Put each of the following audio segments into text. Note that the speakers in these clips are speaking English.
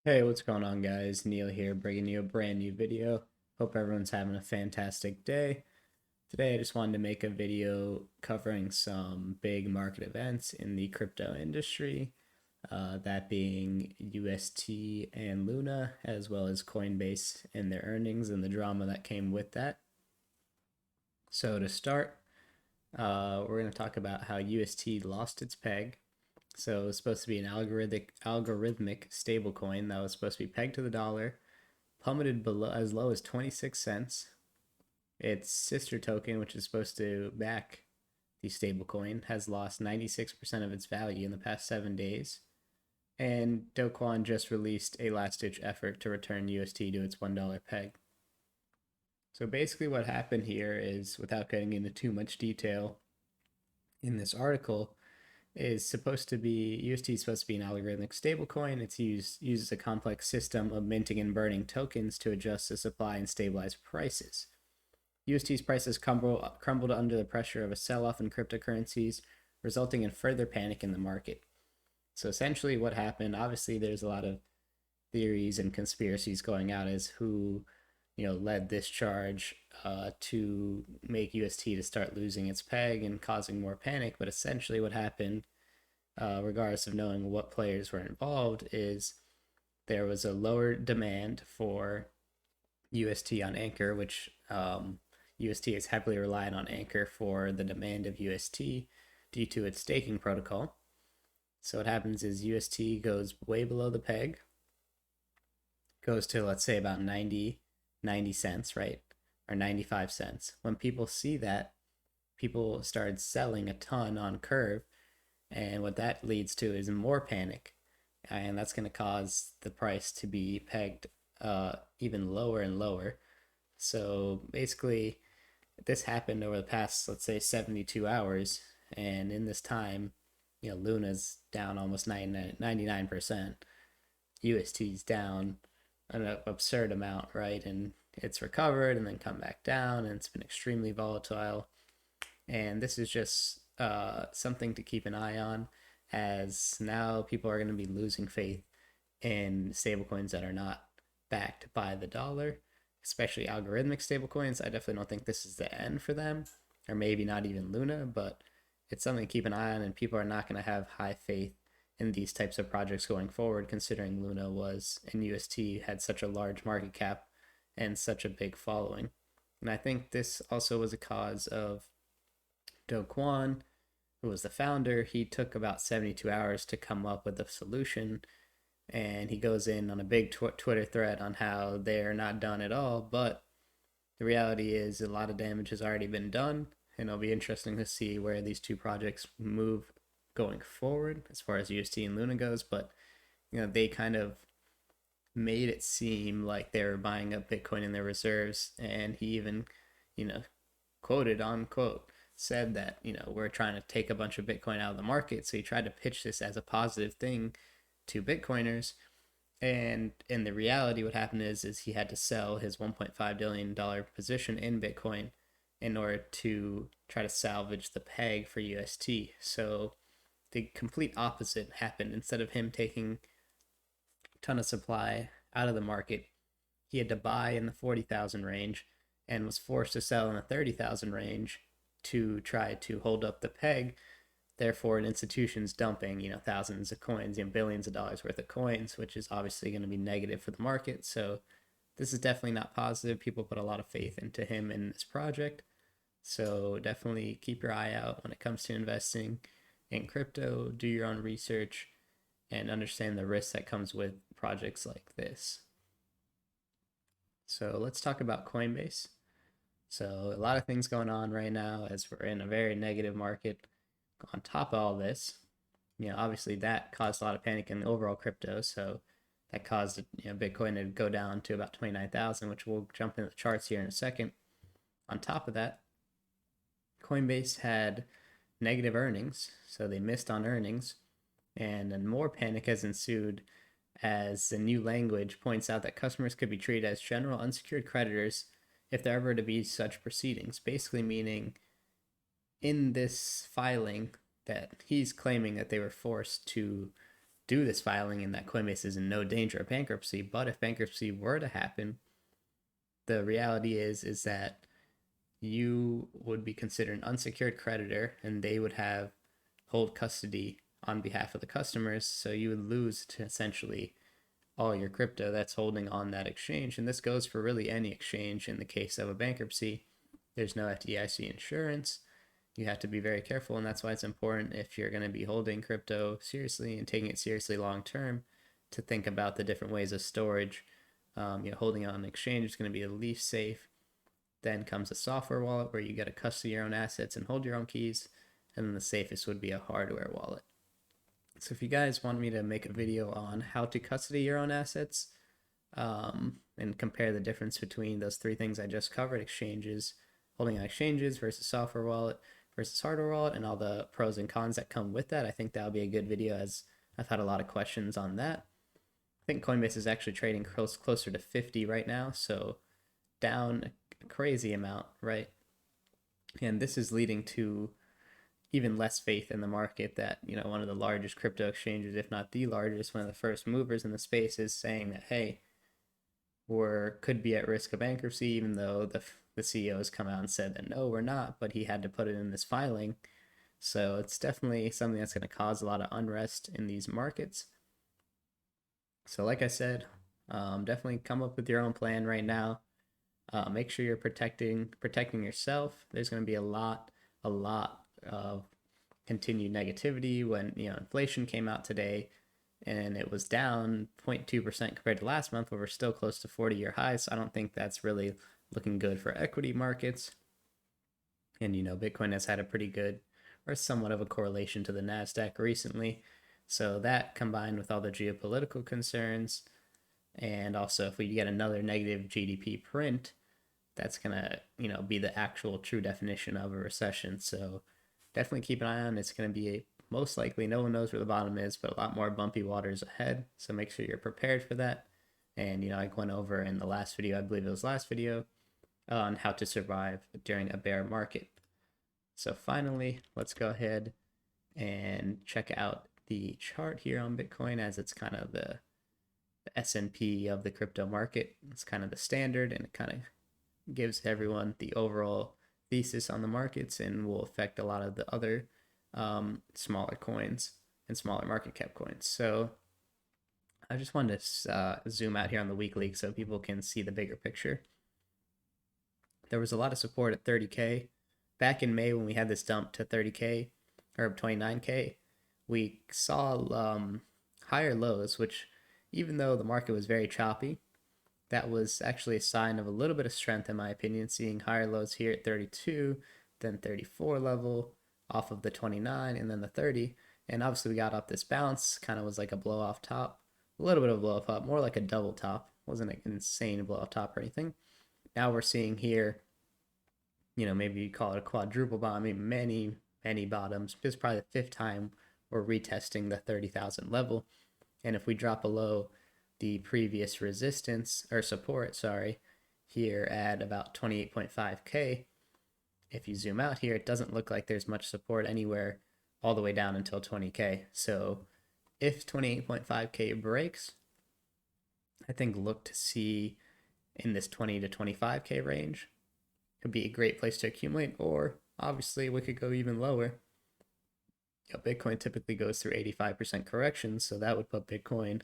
Hey, what's going on, guys? Neil here, bringing you a brand new video. Hope everyone's having a fantastic day. Today, I just wanted to make a video covering some big market events in the crypto industry, that being UST and Luna, as well as Coinbase and their earnings and the drama that came with that. So, to start, we're going to talk about how UST lost its peg. So, it's supposed to be an algorithmic stablecoin that was supposed to be pegged to the dollar, plummeted below as low as 26 cents. Its sister token, which is supposed to back the stablecoin, has lost 96% of its value in the past 7 days. And Do Kwon just released a last ditch effort to return UST to its $1 peg. So basically, what happened here is, without getting into too much detail in this article, is supposed to be UST is supposed to be an algorithmic stablecoin. It's uses a complex system of minting and burning tokens to adjust the supply and stabilize prices. UST's prices crumbled under the pressure of a sell-off in cryptocurrencies, resulting in further panic in the market. So essentially, what happened? Obviously, there's a lot of theories and conspiracies going out as who, led this charge to make UST to start losing its peg and causing more panic. But essentially, what happened, regardless of knowing what players were involved, is there was a lower demand for UST on Anchor, which UST is heavily reliant on Anchor for the demand of UST due to its staking protocol. So what happens is UST goes way below the peg, goes to, let's say, about 90 cents, right? Or 95 cents. When people see that, people started selling a ton on Curve, and what that leads to is more panic, and that's going to cause the price to be pegged even lower and lower. So basically, this happened over the past, let's say, 72 hours, and in this time, Luna's down almost 99%. UST's down an absurd amount, right? And it's recovered and then come back down, and it's been extremely volatile. And this is just something to keep an eye on, as now people are going to be losing faith in stablecoins that are not backed by the dollar, especially algorithmic stablecoins. I definitely don't think this is the end for them, or maybe not even Luna, but it's something to keep an eye on, and people are not going to have high faith in these types of projects going forward, considering Luna was and UST had such a large market cap and such a big following. And I think this also was a cause of Do Kwon, who was the founder. He took about 72 hours to come up with a solution, and he goes in on a big Twitter thread on how they're not done at all. But the reality is, a lot of damage has already been done, and it'll be interesting to see where these two projects move going forward as far as UST and Luna goes. But they kind of made it seem like they were buying up Bitcoin in their reserves, and he even, quoted unquote said that we're trying to take a bunch of Bitcoin out of the market. So he tried to pitch this as a positive thing to Bitcoiners, and in the reality, what happened is he had to sell his $1.5 billion position in Bitcoin in order to try to salvage the peg for UST. So the complete opposite happened. Instead of him taking a ton of supply out of the market, he had to buy in the 40,000 range and was forced to sell in the 30,000 range to try to hold up the peg. Therefore, an institution's dumping, thousands of coins, billions of dollars worth of coins, which is obviously going to be negative for the market. So this is definitely not positive. People put a lot of faith into him in this project. So definitely keep your eye out when it comes to investing in crypto. Do your own research and understand the risk that comes with projects like this. So let's talk about Coinbase. So a lot of things going on right now as we're in a very negative market. On top of all this, obviously that caused a lot of panic in the overall crypto. So that caused, Bitcoin to go down to about 29,000, which we'll jump into the charts here in a second. On top of that, Coinbase had negative earnings, so they missed on earnings, and then more panic has ensued as the new language points out that customers could be treated as general unsecured creditors if there ever to be such proceedings. Basically meaning, in this filing, that he's claiming that they were forced to do this filing and that Coinbase is in no danger of bankruptcy. But if bankruptcy were to happen, the reality is that you would be considered an unsecured creditor and they would have hold custody on behalf of the customers. So you would lose to essentially all your crypto that's holding on that exchange. And this goes for really any exchange. In the case of a bankruptcy, there's no FDIC insurance. You have to be very careful, and that's why it's important, if you're going to be holding crypto seriously and taking it seriously long term, to think about the different ways of storage. Holding on an exchange is going to be the least safe. Then comes a software wallet where you get to custody your own assets and hold your own keys. And then the safest would be a hardware wallet. So if you guys want me to make a video on how to custody your own assets, and compare the difference between those three things I just covered, exchanges, holding on exchanges versus software wallet versus hardware wallet, and all the pros and cons that come with that, I think that would be a good video, as I've had a lot of questions on that. I think Coinbase is actually trading closer to 50 right now, so down a crazy amount, right? And this is leading to even less faith in the market that, one of the largest crypto exchanges, if not the largest, one of the first movers in the space, is saying that, hey, could be at risk of bankruptcy, even though the CEO has come out and said that no, we're not, but he had to put it in this filing. So it's definitely something that's going to cause a lot of unrest in these markets. So like I said, definitely come up with your own plan right now. Make sure you're protecting yourself. There's going to be a lot of continued negativity when inflation came out today and it was down 0.2% compared to last month, but we're still close to 40-year highs. So I don't think that's really looking good for equity markets. And Bitcoin has had a pretty good, or somewhat of a correlation to the NASDAQ recently. So that, combined with all the geopolitical concerns, and also if we get another negative GDP print, that's gonna be the actual true definition of a recession. So definitely keep an eye on. It's gonna be most likely, no one knows where the bottom is, but a lot more bumpy waters ahead. So make sure you're prepared for that. And I went over in the last video, I believe it was last video, on how to survive during a bear market. So finally, let's go ahead and check out the chart here on Bitcoin, as it's kind of the S&P of the crypto market. It's kind of the standard, and it kind of gives everyone the overall thesis on the markets and will affect a lot of the other smaller coins and smaller market cap coins. So I just wanted to zoom out here on the weekly so people can see the bigger picture. There was a lot of support at 30K. Back in May, when we had this dump to 30K or 29K, we saw higher lows, which, even though the market was very choppy, that was actually a sign of a little bit of strength, in my opinion, seeing higher lows here at 32, then 34 level, off of the 29, and then the 30. And obviously we got up this bounce, kind of was like a blow off top, a little bit of a blow off top, more like a double top. Wasn't an insane blow off top or anything. Now we're seeing here, maybe you call it a quadruple bottom, I mean, many bottoms. This is probably the fifth time we're retesting the 30,000 level. And if we drop below the previous resistance or support, here at about 28.5K, if you zoom out here, it doesn't look like there's much support anywhere all the way down until 20K. So if 28.5K breaks, I think look to see in this 20 to 25K range. Could be a great place to accumulate, or obviously we could go even lower. Bitcoin typically goes through 85% corrections, so that would put Bitcoin,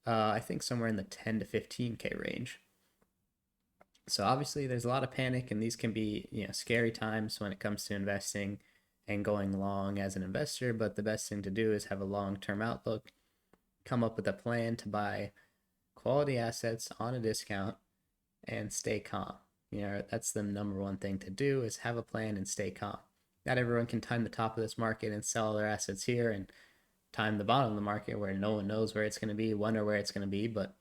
I think, somewhere in the 10 to 15K range. So obviously there's a lot of panic, and these can be scary times when it comes to investing and going long as an investor, but the best thing to do is have a long-term outlook, come up with a plan to buy quality assets on a discount, and stay calm. That's the number one thing to do, is have a plan and stay calm. Not everyone can time the top of this market and sell their assets here, and time the bottom of the market where no one knows where it's going to be, when or where it's going to be. But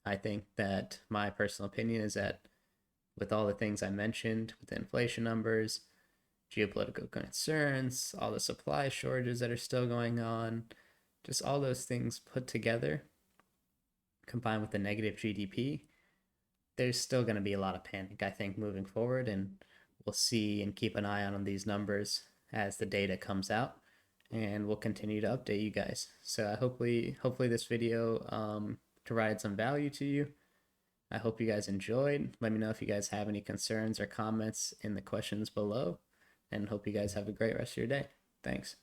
I think that my personal opinion is that with all the things I mentioned, with the inflation numbers, geopolitical concerns, all the supply shortages that are still going on, just all those things put together, combined with the negative GDP, there's still going to be a lot of panic, I think, moving forward. And we'll see and keep an eye on these numbers as the data comes out. and we'll continue to update you guys. So hopefully this video provided some value to you. I hope you guys enjoyed. Let me know if you guys have any concerns or comments in the questions below, and hope you guys have a great rest of your day. Thanks.